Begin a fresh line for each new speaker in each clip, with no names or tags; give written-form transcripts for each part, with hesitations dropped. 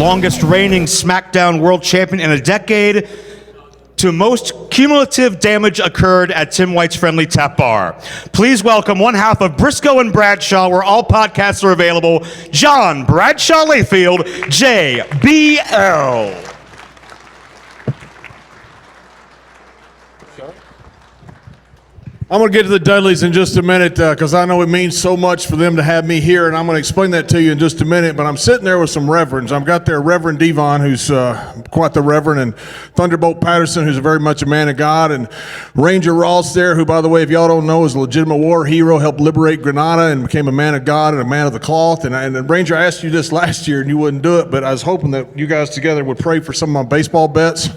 longest reigning SmackDown World Champion in a decade, to most cumulative damage occurred at Tim White's Friendly Tap Bar. Please welcome one half of Briscoe and Bradshaw, where all podcasts are available, John Bradshaw Layfield, JBL.
I'm going to get to the Dudleys in just a minute because I know it means so much for them to have me here, and I'm going to explain that to you in just a minute. But I'm sitting there with some reverends. I've got there Reverend Devon, who's quite the reverend, and Thunderbolt Patterson, who's very much a man of God, and Ranger Ross there, who, by the way, if y'all don't know, is a legitimate war hero, helped liberate Grenada and became a man of God and a man of the cloth. And Ranger, I asked you this last year, and you wouldn't do it, but I was hoping that you guys together would pray for some of my baseball bets.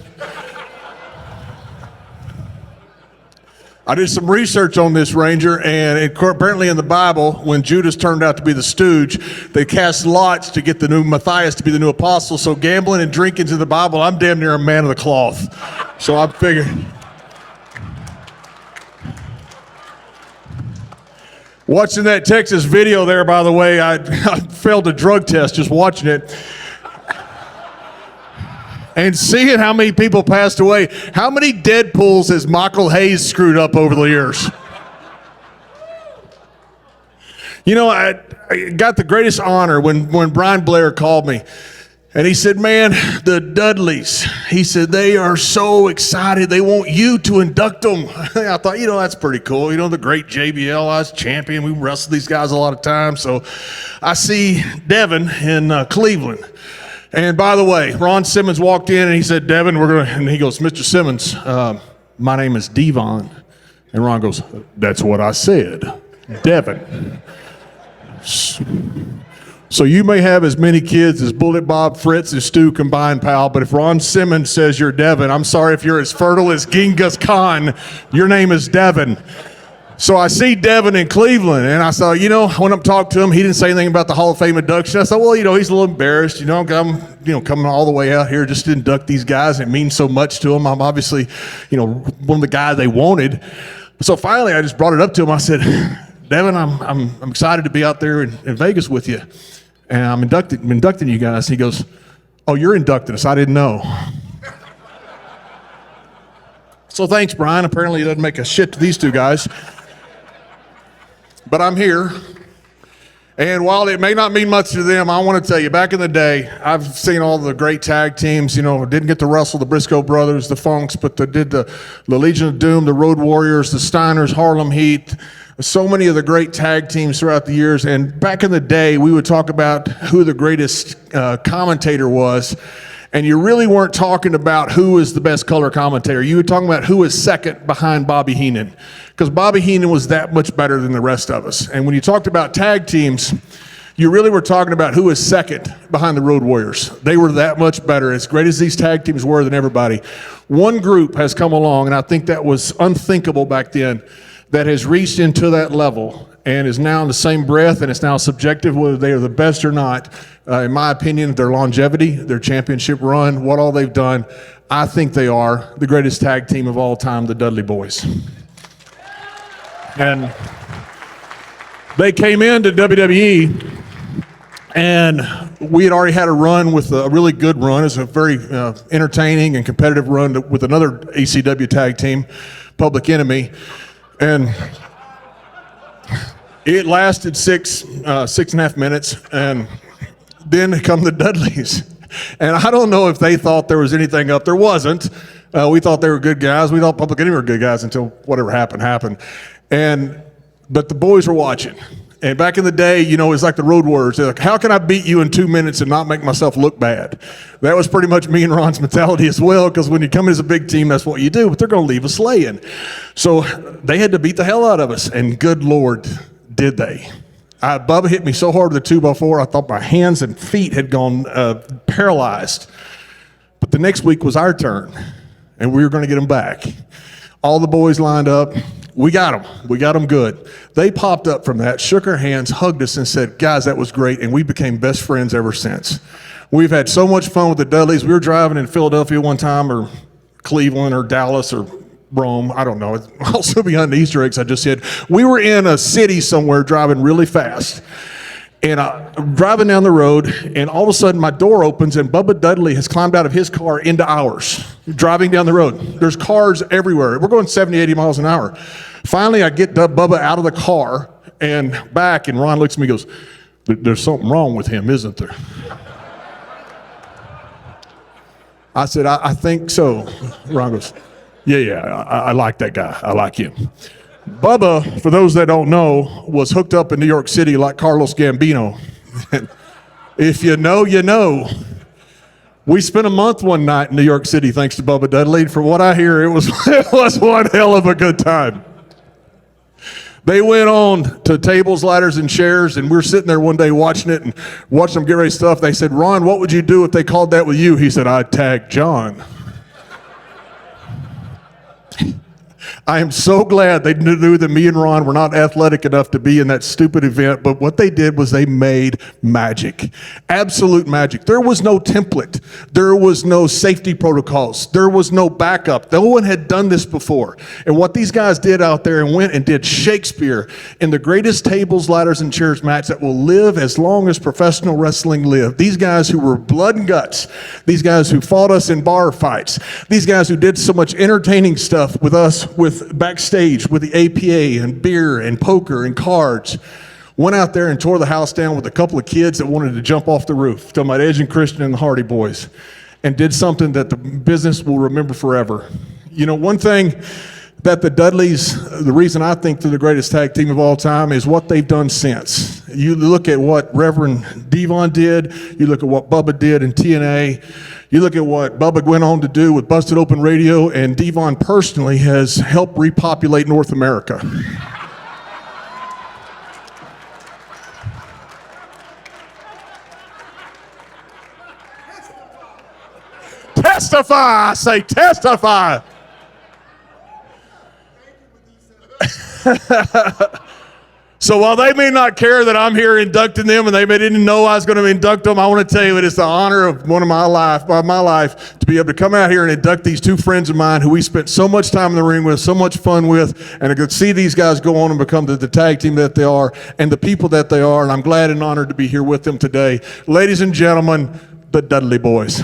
I did some research on this, Ranger, and apparently in the Bible, when Judas turned out to be the stooge, they cast lots to get the new Matthias to be the new apostle. So gambling and drinking's in the Bible. I'm damn near a man of the cloth. So I figured. Watching that Texas video there, by the way, I failed a drug test just watching it. And seeing how many people passed away. How many Deadpools has Michael Hayes screwed up over the years? You know, I got the greatest honor when Brian Blair called me. And he said, man, the Dudleys, he said, they are so excited. They want you to induct them. I thought, you know, that's pretty cool. You know, the great JBL, I was champion. We wrestled these guys a lot of times. So I see Devin in Cleveland. And by the way, Ron Simmons walked in and he said, Devin, and he goes, Mr. Simmons, my name is Devon. And Ron goes, that's what I said, Devin. So you may have as many kids as Bullet Bob, Fritz, and Stu combined, pal, but if Ron Simmons says you're Devin, I'm sorry if you're as fertile as Genghis Khan, your name is Devin. So I see Devin in Cleveland, and I thought, you know, when I'm talking to him, he didn't say anything about the Hall of Fame induction. I thought, well, you know, he's a little embarrassed. You know, I'm coming all the way out here just to induct these guys. It means so much to them. I'm obviously, you know, one of the guys they wanted. So finally, I just brought it up to him. I said, Devin, I'm excited to be out there in Vegas with you, and I'm inducting you guys. He goes, oh, you're inducting us. I didn't know. So thanks, Brian. Apparently, it doesn't make a shit to these two guys. But I'm here, and while it may not mean much to them, I want to tell you, back in the day, I've seen all the great tag teams. You know, didn't get to wrestle the Briscoe brothers, the Funks, but they did the Legion of Doom, the Road Warriors, the Steiners, Harlem Heat, so many of the great tag teams throughout the years. And back in the day, we would talk about who the greatest commentator was, and you really weren't talking about who was the best color commentator. You were talking about who was second behind Bobby Heenan, because Bobby Heenan was that much better than the rest of us. And when you talked about tag teams, you really were talking about who was second behind the Road Warriors. They were that much better, as great as these tag teams were, than everybody. One group has come along, and I think that was unthinkable back then, that has reached into that level and is now in the same breath, and it's now subjective whether they are the best or not. In my opinion, their longevity, their championship run, what all they've done, I think they are the greatest tag team of all time, the Dudley Boyz. And they came into WWE, and we had already had a run with a really good run. It's a very entertaining and competitive run with another ECW tag team, Public Enemy. And it lasted six and a half minutes, and then come the Dudleys. And I don't know if they thought there was anything up. There wasn't. We thought they were good guys. We thought Public Enemy were good guys until whatever happened. But the boys were watching. And back in the day, you know, it's like the Road Warriors. They're like, how can I beat you in 2 minutes and not make myself look bad? That was pretty much me and Ron's mentality as well, because when you come in as a big team, that's what you do, but they're going to leave us laying. So they had to beat the hell out of us, and good Lord, did they. Bubba hit me so hard with the 2x4, I thought my hands and feet had gone paralyzed. But the next week was our turn, and we were going to get them back. All the boys lined up. We got them. We got them good. They popped up from that, shook our hands, hugged us, and said, guys, that was great, and we became best friends ever since. We've had so much fun with the Dudleys. We were driving in Philadelphia one time, or Cleveland, or Dallas, or Rome. I don't know. It's also beyond the Easter eggs I just said. We were in a city somewhere driving really fast, And I'm driving down the road, and all of a sudden my door opens, and Bubba Dudley has climbed out of his car into ours, driving down the road. There's cars everywhere. We're going 70, 80 miles an hour. Finally, I get Bubba out of the car and back, and Ron looks at me and goes, "There's something wrong with him, isn't there?" I said, I think so. Ron goes, yeah, I like that guy. I like him. Bubba, for those that don't know, was hooked up in New York City like Carlos Gambino. If you know, you know. We spent a month one night in New York City thanks to Bubba Dudley. From what I hear, it was one hell of a good time. They went on to tables, ladders, and chairs, and we were sitting there one day watching it and watching them get ready to stuff. They said, "Ron, what would you do if they called that with you?" He said, "I'd tag John." I am so glad they knew that me and Ron were not athletic enough to be in that stupid event, but what they did was they made magic. Absolute magic. There was no template. There was no safety protocols. There was no backup. No one had done this before. And what these guys did out there and went and did Shakespeare in the greatest tables, ladders, and chairs match that will live as long as professional wrestling lived. These guys who were blood and guts. These guys who fought us in bar fights. These guys who did so much entertaining stuff with us with backstage with the APA and beer and poker and cards, went out there and tore the house down with a couple of kids that wanted to jump off the roof, talking about Edge and Christian and the Hardy Boys, and did something that the business will remember forever. You know, one thing that the Dudleys, the reason I think they're the greatest tag team of all time is what they've done since. You look at what Reverend Devon did, you look at what Bubba did in TNA, you look at what Bubba went on to do with Busted Open Radio, and Devon personally has helped repopulate North America. Testify, I say testify. So while they may not care that I'm here inducting them and they didn't know I was going to induct them, I want to tell you that it's the honor of my life to be able to come out here and induct these two friends of mine who we spent so much time in the ring with, so much fun with, and to see these guys go on and become the tag team that they are and the people that they are, and I'm glad and honored to be here with them today. Ladies and gentlemen, the Dudley Boyz.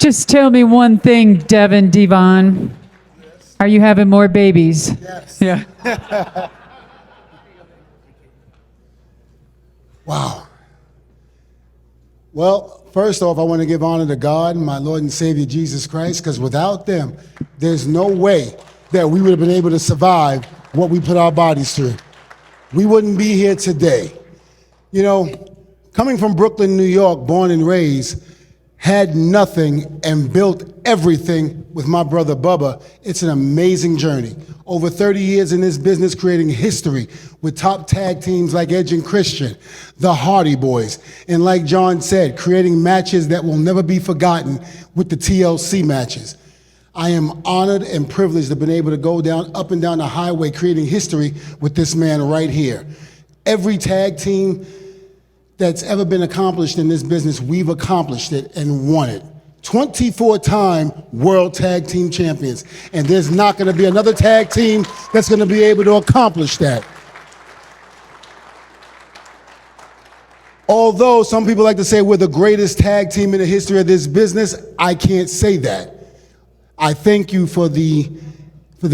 Just tell me one thing, Devon. Yes. Are you having more babies?
Yes.
Yeah.
Wow. Well, first off, I want to give honor to God, my Lord and Savior Jesus Christ, because without them, there's no way that we would have been able to survive what we put our bodies through. We wouldn't be here today. You know, coming from Brooklyn, New York, born and raised, had nothing and built everything with my brother Bubba. It's an amazing journey. Over 30 years in this business, creating history with top tag teams like Edge and Christian, the Hardy Boys, and like John said, creating matches that will never be forgotten with the TLC matches. I am honored and privileged to have been able to go up and down the highway creating history with this man right here. Every tag team that's ever been accomplished in this business, we've accomplished it and won it. 24-time world tag team champions. And there's not gonna be another tag team that's gonna be able to accomplish that. Although some people like to say we're the greatest tag team in the history of this business, I can't say that. I thank you for the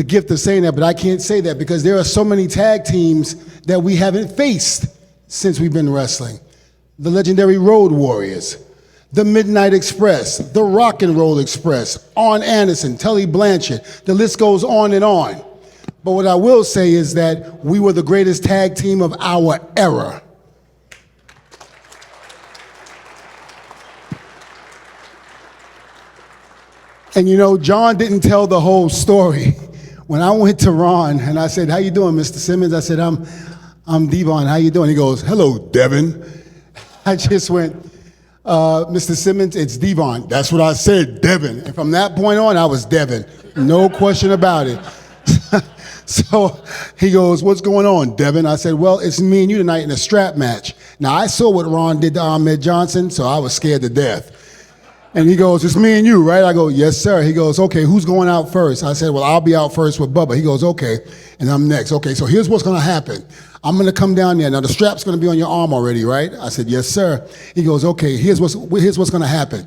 gift of saying that, but I can't say that because there are so many tag teams that we haven't faced since we've been wrestling. The legendary Road Warriors, the Midnight Express, the Rock and Roll Express, Arn Anderson, Tully Blanchard, the list goes on and on. But what I will say is that we were the greatest tag team of our era. And you know, John didn't tell the whole story. When I went to Ron and I said, "How you doing, Mr. Simmons?" I said, I'm Devon, how you doing? He goes, "Hello, Devin." I just went, "Mr. Simmons, it's Devon." That's what I said, Devin. And from that point on, I was Devin. No question about it. So he goes, what's going on, Devin? I said, well, it's me and you tonight in a strap match. Now, I saw what Ron did to Ahmed Johnson, so I was scared to death. And he goes, it's me and you, right? I go, yes, sir. He goes, okay, who's going out first? I said, well, I'll be out first with Bubba. He goes, okay, and I'm next. Okay, so here's what's going to happen. I'm going to come down there. Now, the strap's going to be on your arm already, right? I said, yes, sir. He goes, okay, here's what's going to happen.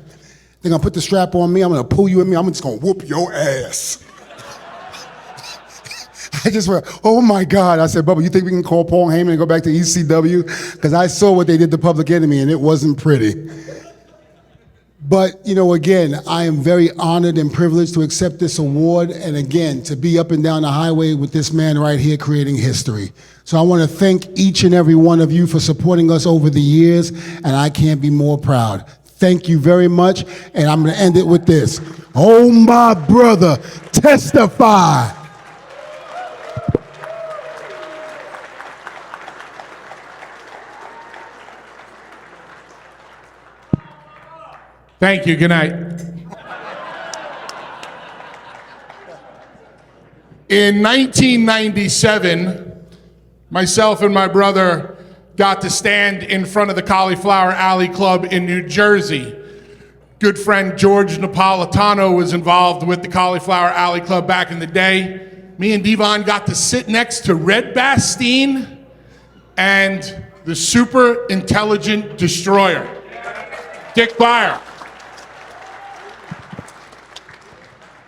They're going to put the strap on me. I'm going to pull you in me. I'm just going to whoop your ass. I just went, oh, my God. I said, Bubba, you think we can call Paul Heyman and go back to ECW? Because I saw what they did to Public Enemy, and it wasn't pretty. But, you know, again, I am very honored and privileged to accept this award, and again, to be up and down the highway with this man right here creating history. So I want to thank each and every one of you for supporting us over the years, and I can't be more proud. Thank you very much, and I'm going to end it with this. Oh, my brother, testify.
Thank you. Good night. In 1997, myself and my brother got to stand in front of the Cauliflower Alley Club in New Jersey. Good friend George Napolitano was involved with the Cauliflower Alley Club back in the day. Me and Devon got to sit next to Red Bastien and the super intelligent destroyer, Dick Beyer.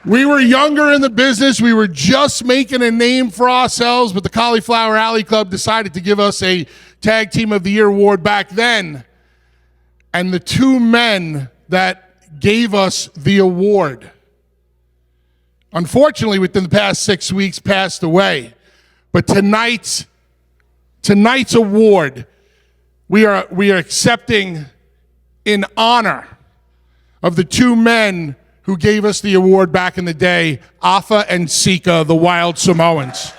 We were younger in the business. We were just making a name for ourselves, but the Cauliflower Alley Club decided to give us a Tag Team of the Year award back then. And the two men that gave us the award, unfortunately, within the past 6 weeks, passed away. But tonight's award, we are accepting in honor of the two men who gave us the award back in the day, Afa and Sika, the Wild Samoans.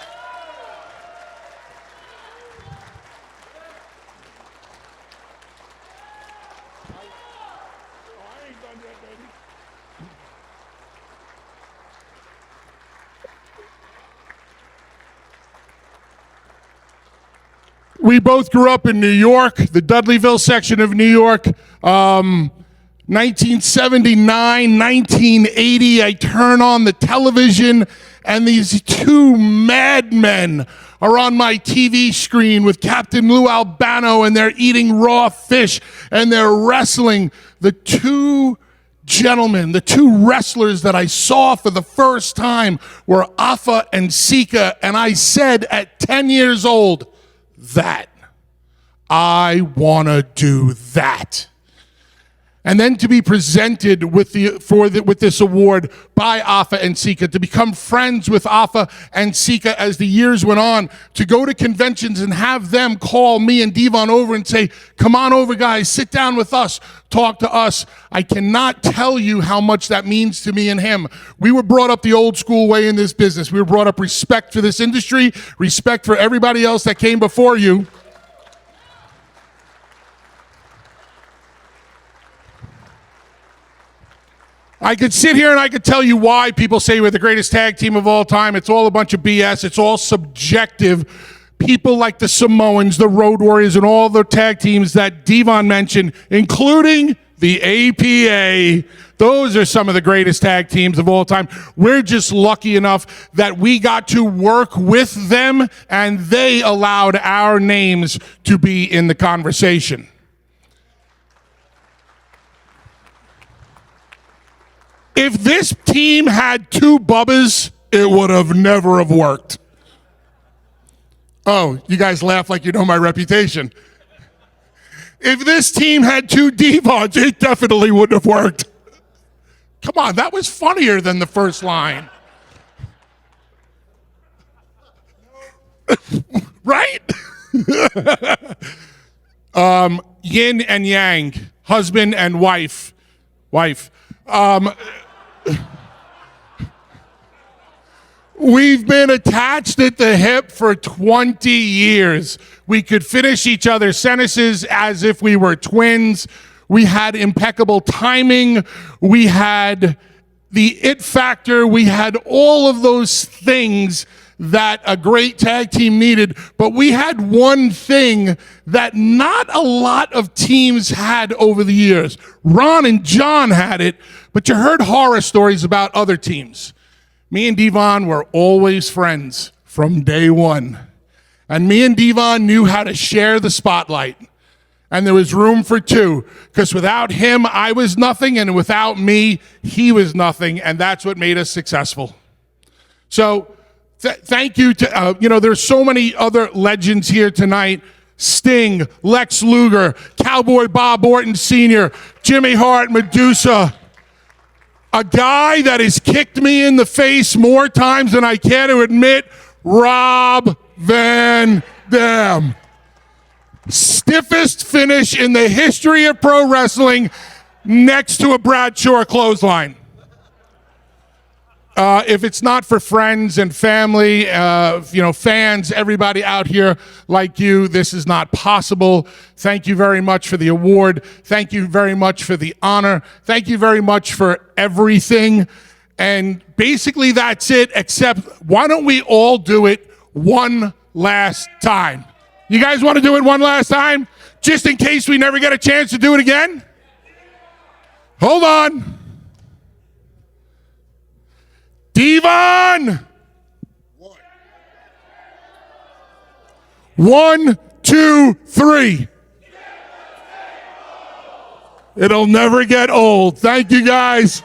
We both grew up in New York, the Dudleyville section of New York. 1979, 1980, I turn on the television and these two madmen are on my TV screen with Captain Lou Albano, and they're eating raw fish and they're wrestling. The two gentlemen, the two wrestlers that I saw for the first time were Afa and Sika, and I said at 10 years old, that I want to do that. And then to be presented with this award by Afa and Sika, to become friends with Afa and Sika as the years went on, to go to conventions and have them call me and Devon over and say, come on over, guys, sit down with us, talk to us. I cannot tell you how much that means to me and him. We were brought up the old school way in this business. We were brought up respect for this industry, respect for everybody else that came before you. I could sit here and I could tell you why people say we're the greatest tag team of all time. It's all a bunch of BS. It's all subjective. People like the Samoans, the Road Warriors, and all the tag teams that Devon mentioned, including the APA, those are some of the greatest tag teams of all time. We're just lucky enough that we got to work with them and they allowed our names to be in the conversation. If this team had two Bubbas, it would have never have worked. Oh, you guys laugh like you know my reputation. If this team had two Devons, it definitely wouldn't have worked. Come on, that was funnier than the first line. Right? Yin and yang, husband and wife. We've been attached at the hip for 20 years. We could finish each other's sentences as if we were twins. We had impeccable timing. We had the it factor. We had all of those things that a great tag team needed, but we had one thing that not a lot of teams had over the years. Ron and John had it, but you heard horror stories about other teams. Me and Devon were always friends from day one. And me and Devon knew how to share the spotlight. And there was room for two, because without him, I was nothing, and without me, he was nothing, and that's what made us successful. So thank you to, there's so many other legends here tonight. Sting, Lex Luger, Cowboy Bob Orton Sr., Jimmy Hart, Medusa. A guy that has kicked me in the face more times than I care to admit, Rob Van Dam. Stiffest finish in the history of pro wrestling, next to a Bradshaw clothesline. If it's not for friends and family, fans, everybody out here like you, this is not possible. Thank you very much for the award. Thank you very much for the honor. Thank you very much for everything. And basically that's it, except why don't we all do it one last time? You guys want to do it one last time? Just in case we never get a chance to do it again? Hold on. Devon! 1, 2, 3. It'll never get old. Thank you, guys.